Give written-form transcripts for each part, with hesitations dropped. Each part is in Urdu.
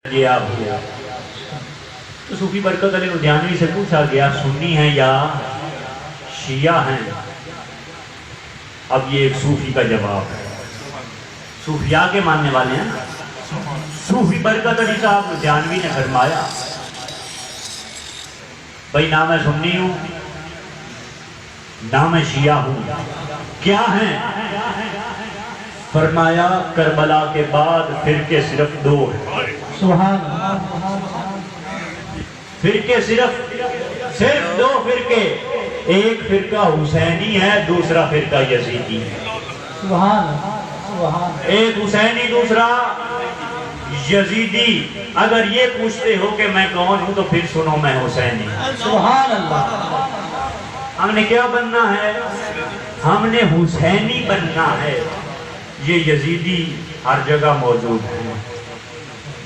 یہ آپ ہوا تو صوفی برکت علی لدھیانوی سے پوچھا گیا سنی ہیں یا شیعہ ہیں؟ اب یہ ایک صوفی کا جواب ہے، صوفیاء کے ماننے والے ہیں نا۔ صوفی برکت علی صاحب لدھیانوی نے فرمایا بھائی نہ میں سنی ہوں نہ میں شیعہ ہوں، کیا ہیں؟ فرمایا کربلا کے بعد فرقے صرف دو ہیں۔ سبحان فرقے صرف دو فرقے، ایک فرقہ حسینی ہے، دوسرا فرقہ یزیدی ہے۔ سبحان ایک حسینی دوسرا یزیدی۔ اگر یہ پوچھتے ہو کہ میں کون ہوں تو پھر سنو میں حسینی۔ سبحان اللہ۔ ہم نے کیا بننا ہے؟ ہم نے حسینی بننا ہے۔ یہ یزیدی ہر جگہ موجود ہیں،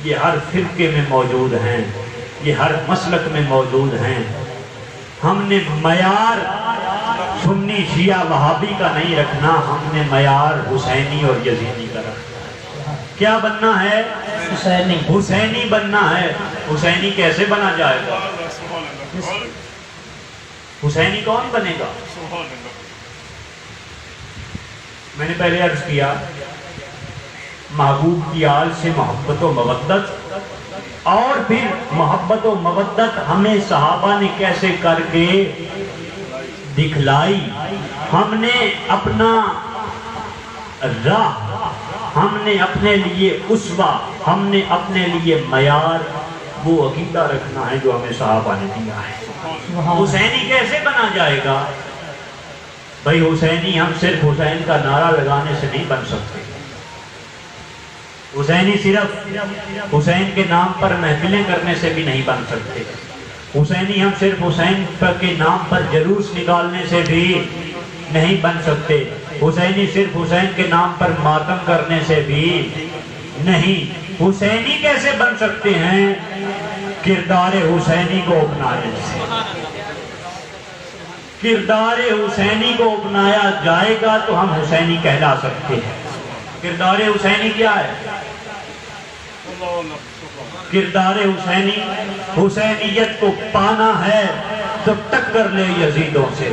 یہ ہر فرقے میں موجود ہیں، یہ ہر مسلک میں موجود ہیں۔ ہم نے معیار سنی شیعہ وہابی کا نہیں رکھنا، ہم نے معیار حسینی اور یزیدی کا رکھنا۔ کیا بننا ہے؟ حسینی بننا ہے۔ حسینی کیسے بنا جائے گا؟ حسینی کون بنے گا؟ میں نے پہلے عرض کیا محبوب کی آل سے محبت و مودت، اور پھر محبت و مودت ہمیں صحابہ نے کیسے کر کے دکھلائی۔ ہم نے اپنا راہ، ہم نے اپنے لیے اسوہ، ہم نے اپنے لیے معیار وہ عقیدہ رکھنا ہے جو ہمیں صحابہ نے دیا ہے۔ حسینی کیسے بنا جائے گا؟ بھائی حسینی ہم صرف حسین کا نعرہ لگانے سے نہیں بن سکتے۔ حسینی صرف حسین کے نام پر محفلیں کرنے سے بھی نہیں بن سکتے۔ حسینی ہم صرف حسین کے نام پر جلوس نکالنے سے بھی نہیں بن سکتے۔ حسینی صرف حسین کے نام پر ماتم کرنے سے بھی نہیں۔ حسینی کیسے بن سکتے ہیں؟ کردار حسینی کو اپنانے سے۔ کردار حسینی کو اپنایا جائے گا تو ہم حسینی کہلا سکتے ہیں۔ کردار حسینی کیا ہے؟ کردار حسینی، حسینیت کو پانا ہے تو ٹکر لے یزیدوں سے۔